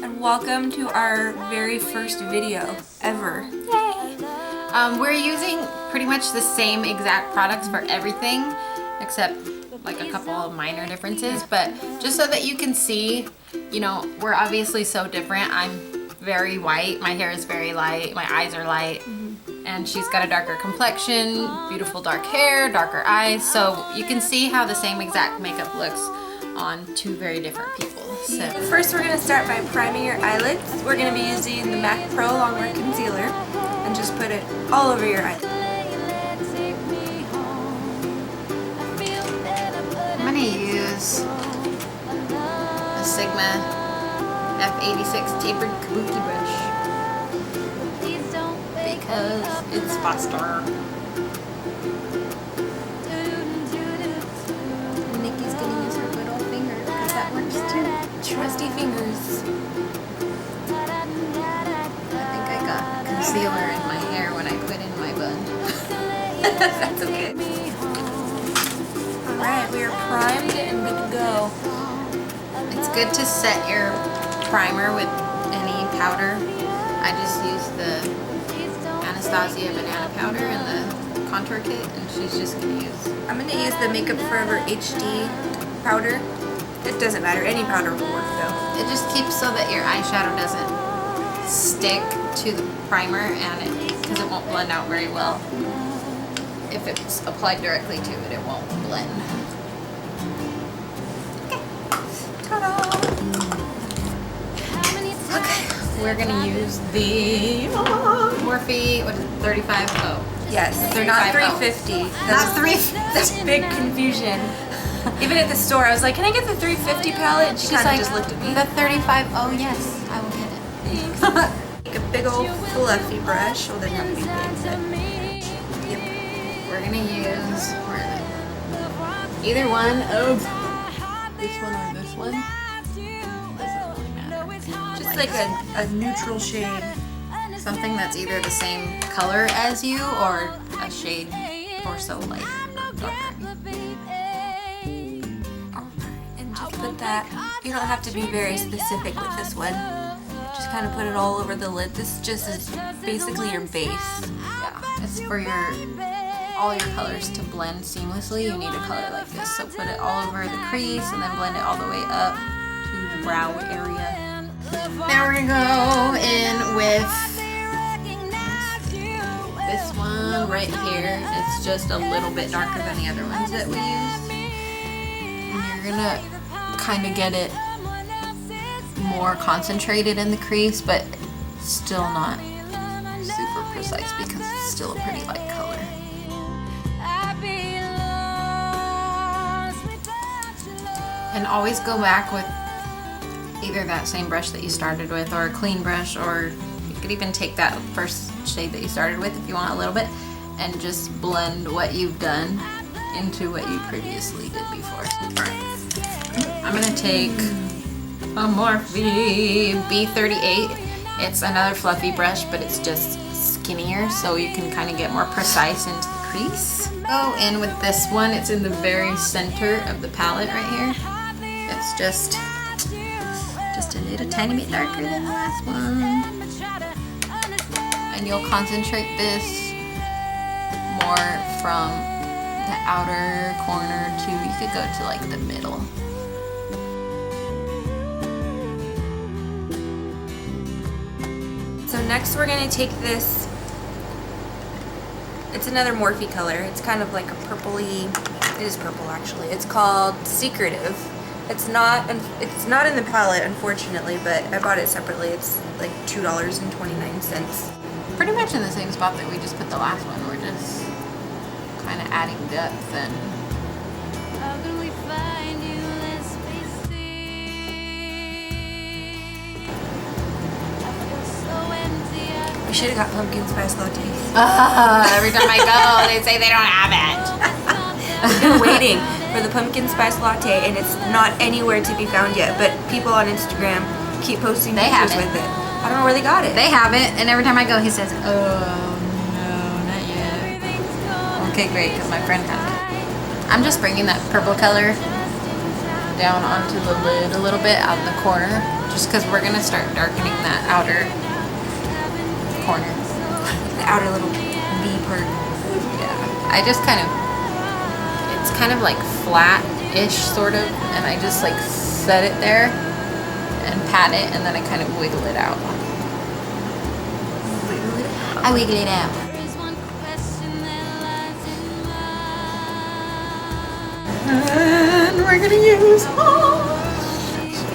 and welcome to our very first video ever. Yay! We're using pretty much the same exact products for everything except like a couple of minor differences, but just so that you can see, you know, we're obviously so different. I'm very white, my hair is very light, my eyes are light, and she's got a darker complexion, beautiful dark hair, darker eyes, so you can see how the same exact makeup looks on two very different people. So First we're going to start by priming your eyelids. We're going to be using the MAC Pro Longwear Concealer and just put it all over your eyelids. I'm going to use a Sigma F86 tapered kabuki brush because it's faster. Nikki's going to use her good old finger because that works too. Trusty fingers. I think I got concealer in my hair when I put in my bun. That's okay. Alright, we are primed and good to go. It's good to set your primer with any powder. I just use the Anastasia banana powder in the contour kit, and she's just going to use... I'm going to use the Makeup Forever HD powder. It doesn't matter, any powder will work though. It just keeps so that your eyeshadow doesn't stick to the primer, and because it won't blend out very well. If it's applied directly to it, it won't blend. Okay. Ta-da! Okay, we're gonna use the Morphe, what is it, 35? Oh. Yes, The not 350. 350. Not 3. That's big confusion. Even at the store, I was like, "Can I get the 350 palette?" And she She's kind of like, just looked at me. the 35. Oh yes, I will get it. Thanks. Take a big old fluffy brush. Well, they have to be big. Yep. We're gonna use, where is it? Either one of this one or this one. Doesn't really matter. Just like a neutral shade. Something that's either the same color as you or a shade or so lighter or darker. And just put that. You don't have to be very specific with this one. Just kind of put it all over the lid. This just is basically your base. Yeah, it's for all your colors to blend seamlessly. You need a color like this. So put it all over the crease and then blend it all the way up to the brow area. Now we're gonna go in with this one right here. It's just a little bit darker than the other ones that we used. And you're gonna kind of get it more concentrated in the crease, but still not super precise because it's still a pretty light color. And always go back with either that same brush that you started with or a clean brush, or you could even take that first shade that you started with if you want a little bit and just blend what you've done into what you previously did before. Alright. I'm gonna take a Morphe B38. It's another fluffy brush, but it's just skinnier, so you can kind of get more precise into the crease. Go in with this one. It's in the very center of the palette right here. It's just a little tiny bit darker than the last one. And you'll concentrate this more from the outer corner to, you could go to like the middle. So next we're going to take this, it's another Morphe color. It's kind of like a purpley, it is purple actually. It's called Secretive. It's not in the palette unfortunately, but I bought it separately. It's like $2.29. Pretty much in the same spot that we just put the last one. We're just kind of adding depth and We should have got pumpkin spice lattes. every time I go, they say they don't have it. I've been waiting for the pumpkin spice latte and it's not anywhere to be found yet, but people on Instagram keep posting pictures with it. I don't know where they got it. They have it, and every time I go, he says, "Oh no, not yet." Okay, great, because my friend has it. I'm just bringing that purple color down onto the lid a little bit out in the corner just because we're gonna start darkening that outer corner. The outer little V part. Yeah, I just it's kind of like flat-ish sort of, and I just like set it there and pat it, and then I kind of wiggle it out. I wiggle it out. And we're gonna use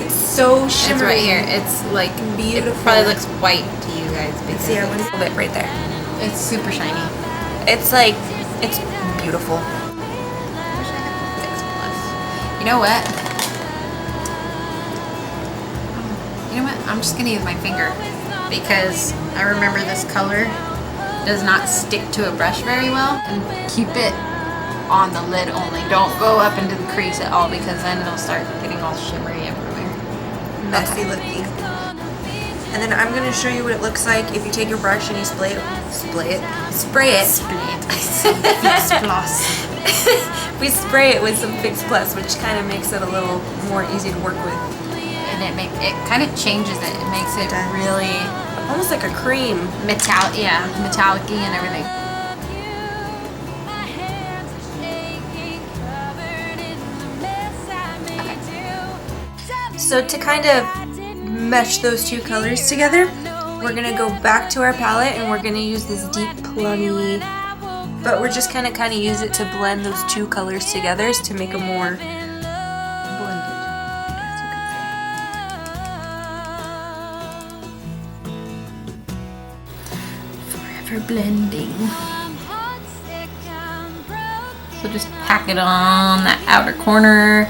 It's so shimmery. It's right here. It's like Beautiful. It probably looks white to you guys because See, I want a little bit right there. it's super shiny. It's like, it's beautiful. Wish I had the Fix Plus. You know what? I'm just gonna use my finger because I remember this color does not stick to a brush very well. And keep it on the lid only. Don't go up into the crease at all because then it'll start getting all shimmery everywhere. Messy looking. And then I'm gonna show you what it looks like if you take your brush and you spray it. Fix Plus. We spray it with some Fix Plus, which kind of makes it a little more easy to work with. And it kind of changes it. It makes it does. really Almost like a cream. metallic-y and everything. So to kind of mesh those two colors together, we're gonna go back to our palette and we're gonna use this deep plummy, but we're just gonna kind of use it to blend those two colors together to make a more blended, I guess you could say. Forever blending. So just pack it on that outer corner,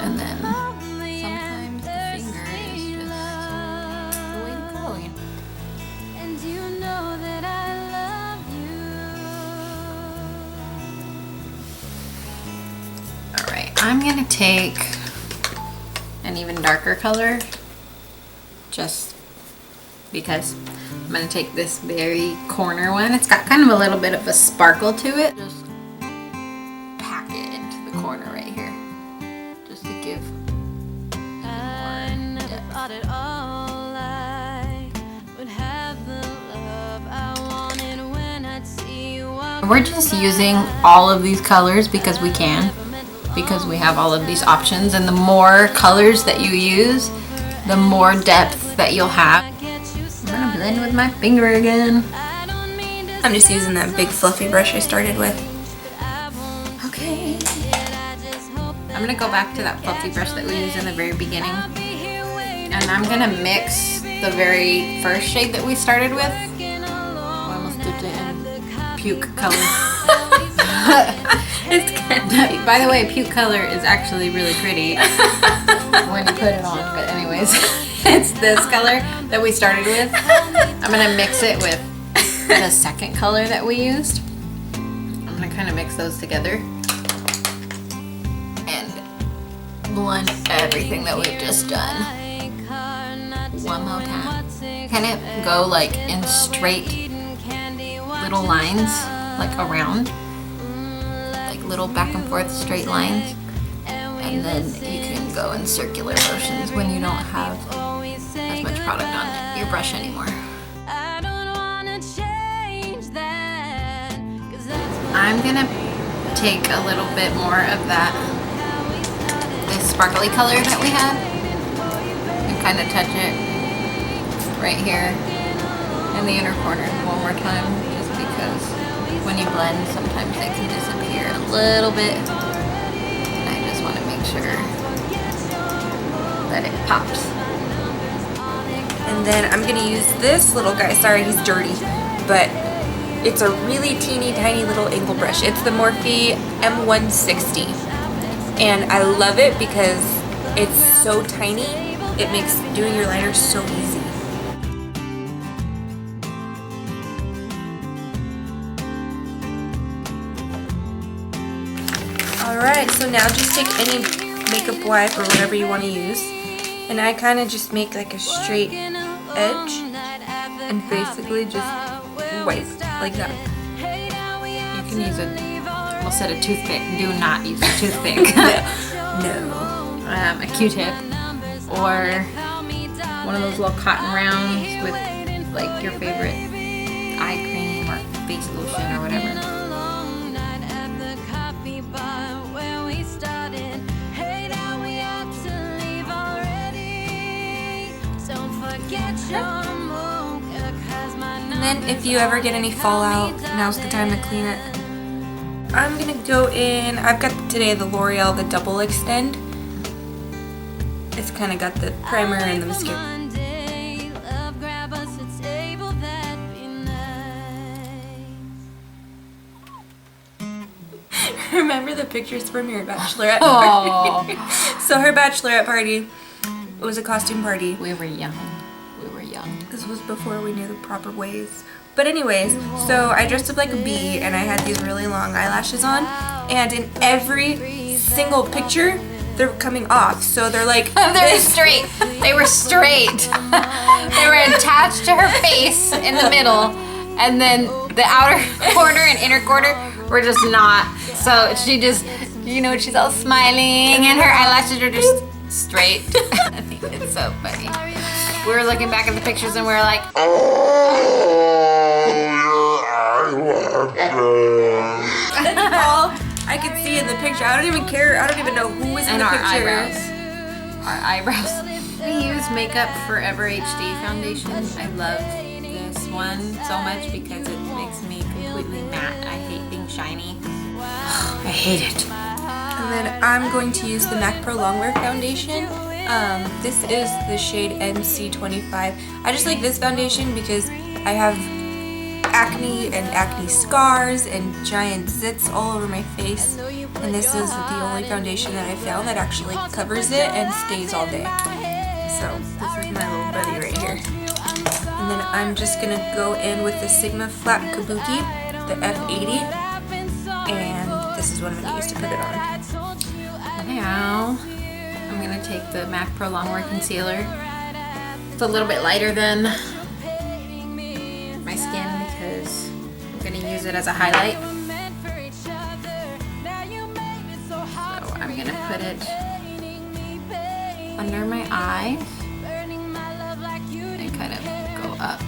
and then sometimes the finger is just the way to go. Alright, I'm gonna take an even darker color just because. I'm gonna take this very corner one. It's got kind of a little bit of a sparkle to it. Just pack it into the corner right here, just to give more depth. We're just using all of these colors because we can, because we have all of these options, and the more colors that you use, the more depth that you'll have. I'm gonna blend with my finger again. I'm just using that big fluffy brush I started with. Okay. I'm gonna go back to that fluffy brush that we used in the very beginning. And I'm gonna mix the very first shade that we started with. I almost did it in puke color. It's kind of By the way, puke color is actually really pretty when you put it on. But anyways, it's this color that we started with. I'm gonna mix it with the second color that we used. I'm gonna kind of mix those together and blend everything that we've just done one more time. Kind of go like in straight little lines, like around, like little back and forth straight lines, and then you can go in circular motions when you don't have as much product on your brush anymore. I'm gonna take a little bit more of this sparkly color that we had and kind of touch it right here in the inner corner one more time, just because when you blend sometimes they can disappear a little bit, and I just want to make sure that it pops. And then I'm gonna use this little guy. Sorry, he's dirty, but it's a really teeny tiny little angle brush. It's the Morphe M160. And I love it because it's so tiny. It makes doing your liner so easy. Alright, so now just take any makeup wipe or whatever you want to use. And I kind of just make like a straight edge and basically just wipe like that. You can use we'll set a toothpick. Do not use a toothpick. No. A Q-tip. or one of those little cotton rounds with like your favorite eye cream or face lotion or whatever. And then if you ever get any fallout, now's the time to clean it. I'm gonna go in, I've got today the L'Oreal, the Double Extend. It's kind of got the primer and the mascara. Remember the pictures from your bachelorette party? So her bachelorette party was a costume party. We were young. We were young. This was before we knew the proper ways. But anyways, so I dressed up like a bee and I had these really long eyelashes on, and in every single picture they're coming off. So they're like they're straight. They were straight. They were attached to her face in the middle, and then the outer corner and inner corner were just not. So she just, you know, she's all smiling and her eyelashes are just straight. I think it's so funny. We were looking back at the pictures and we were like, that's all I could see in the picture. I don't even care. I don't even know who was in the picture. Our eyebrows. We use Makeup Forever HD foundation. I love this one so much because it makes me completely matte. I hate being shiny. I hate it. And then I'm going to use the MAC Pro Longwear foundation. This is the shade MC25. I just like this foundation because I have acne and acne scars and giant zits all over my face, and this is the only foundation that I found that actually covers it and stays all day. So this is my little buddy right here. And then I'm just gonna go in with the Sigma Flat Kabuki, the F80, and this is what I'm gonna use to put it on. Now I'm gonna take the MAC Pro Longwear Concealer. It's a little bit lighter than my skin because I'm gonna use it as a highlight. So I'm gonna put it under my eyes and kind of go up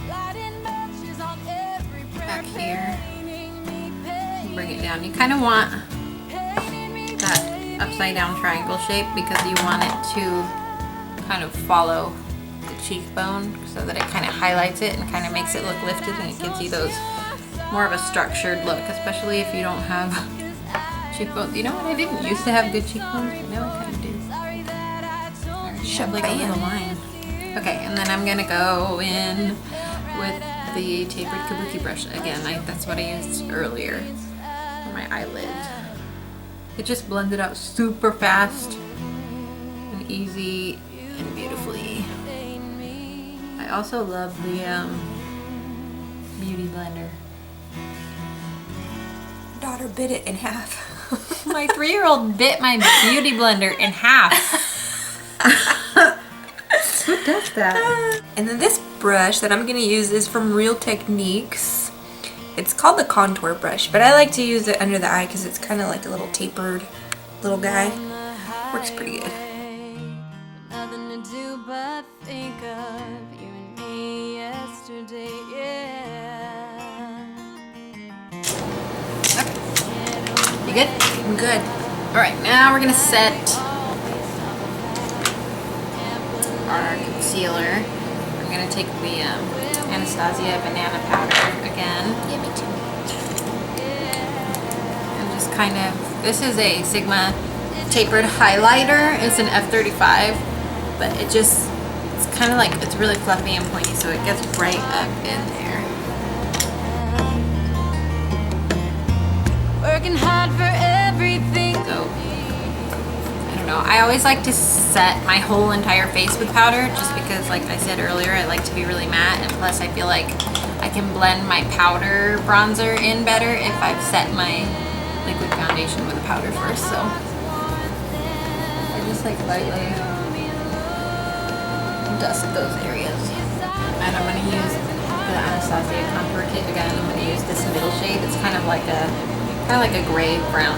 back here and bring it down. You kind of want that upside down triangle shape because you want it to kind of follow the cheekbone so that it kind of highlights it and kind of makes it look lifted, and it gives you those more of a structured look, especially if you don't have cheekbones. You know what? I didn't used to have good cheekbones, but now I kind of do. Shove like a little line. Okay, and then I'm gonna go in with the tapered kabuki brush again. That's what I used earlier for my eyelid. It just blended out super fast and easy and beautifully. I also love the Beauty Blender. Daughter bit it in half. My 3-year-old bit my Beauty Blender in half. Who does that? And then this brush that I'm gonna use is from Real Techniques. It's called the contour brush, but I like to use it under the eye because it's kind of like a little tapered little guy. Works pretty good. Nothing to do but think of you and me yesterday, You good? I'm good. Alright, now we're gonna set our concealer. I'm gonna take the Anastasia banana powder again. Yeah, me too. And just kind of, this is a Sigma tapered highlighter. It's an F35, but it's kind of like, it's really fluffy and pointy, so it gets right up in there. working hard for everything. So, I don't know. I always like to set my whole entire face with powder just because, like I said earlier, I like to be really matte, and plus I feel like I can blend my powder bronzer in better if I've set my liquid foundation with a powder first. So I just like lightly dust those areas. And I'm going to use the Anastasia contour kit again. I'm going to use this middle shade. It's kind of like a gray brown.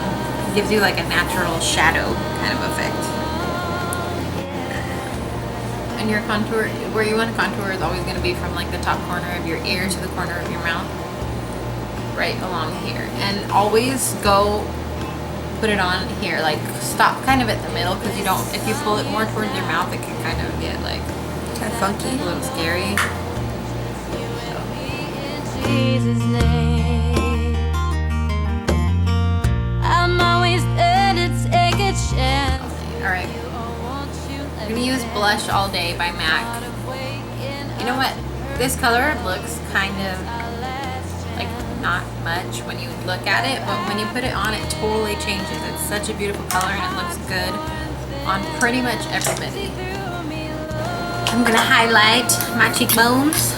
It gives you like a natural shadow kind of effect. And your contour, where you want to contour is always going to be from like the top corner of your ear to the corner of your mouth. Right along here. And always go put it on here. Like stop kind of at the middle because you don't, if you pull it more towards your mouth, it can kind of get like Kind of funky. a little scary. Jesus' name. I'm always there to take a chance. Alright. I'm going to use Blush All Day by MAC. You know what? This color looks kind of like not much when you look at it, but when you put it on, it totally changes. It's such a beautiful color and it looks good on pretty much everybody. I'm going to highlight my cheekbones.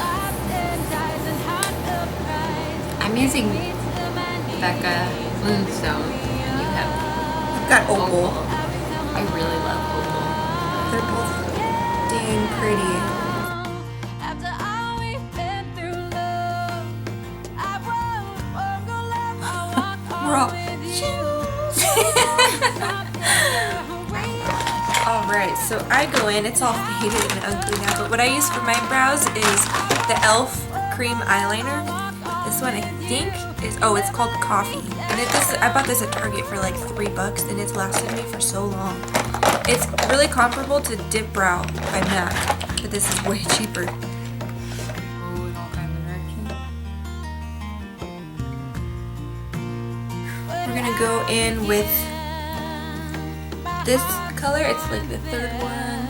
I'm using Becca Moonstone. You have Got opal. I really love opal. They're both dang pretty. After all we've been through, love, I won't go left, I walk Raw. with you. Alright, so I go in, it's all faded and ugly now, but what I use for my brows is the e.l.f. cream eyeliner. This one I think is, oh, it's called Coffee. And I bought this at Target for like $3 and it's lasted me for so long. It's really comparable to Dip Brow by MAC, but this is way cheaper. We're gonna go in with this color. It's like the third one,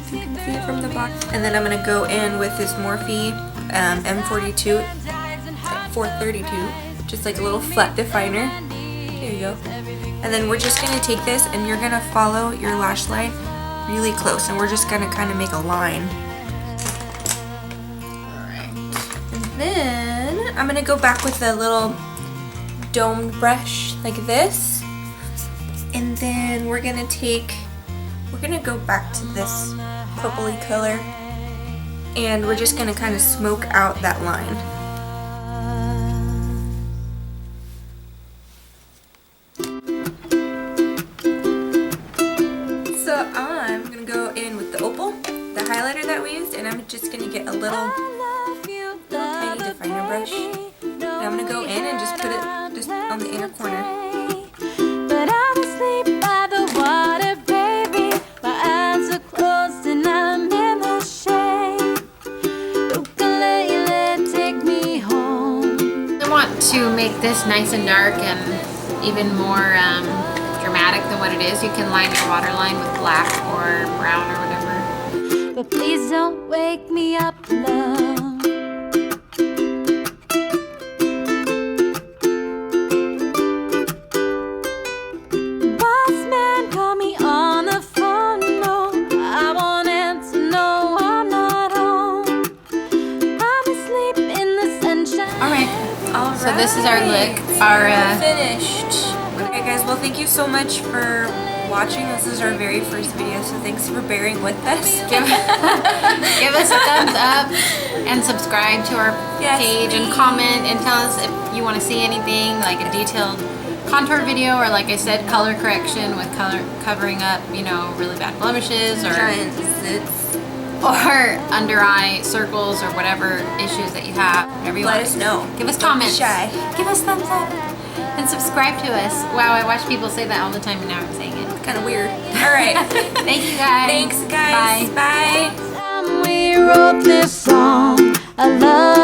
if you can see it from the box. And then I'm gonna go in with this Morphe M42 432, just like a little flat definer. There you go. And then we're just gonna take this and you're gonna follow your lash line really close, and we're just gonna kind of make a line. Alright. And then I'm gonna go back with a little domed brush like this. And then we're gonna go back to this purpley color, and we're just gonna kind of smoke out that line. So I'm gonna go in with the opal, the highlighter that we used, and I'm just gonna get a little tiny definer brush. And I'm gonna go in and just put it just on the inner corner. But I'm asleep by the water, baby. My eyes are closed and I'm in the shade. Ukulele, take me home. I want to make this nice and dark and even more dramatic than what it is. You can line your waterline with black or brown or whatever. But please don't wake me up, love. Boss man, call me on the phone. No, I won't answer. No, I'm not home. I'm asleep in the sunshine. Alright, Alright. so this is our look. We're finished. Okay guys, well thank you so much for watching. This is our very first video, so thanks for bearing with us. Give us a thumbs up and subscribe to our Yes, page and please. comment and tell us if you want to see anything like a detailed contour video or, like I said, color correction with color covering up, you know, really bad blemishes or Giant zits. under eye circles or whatever issues that you have. Whatever you Let want. us know. Give us Don't be comments. shy. Give us thumbs up and subscribe to us. Wow, I watch people say that all the time and now I'm saying it. Kind of weird. Alright. Thank you guys. Thanks guys. Bye. Bye. Time we wrote this song, I love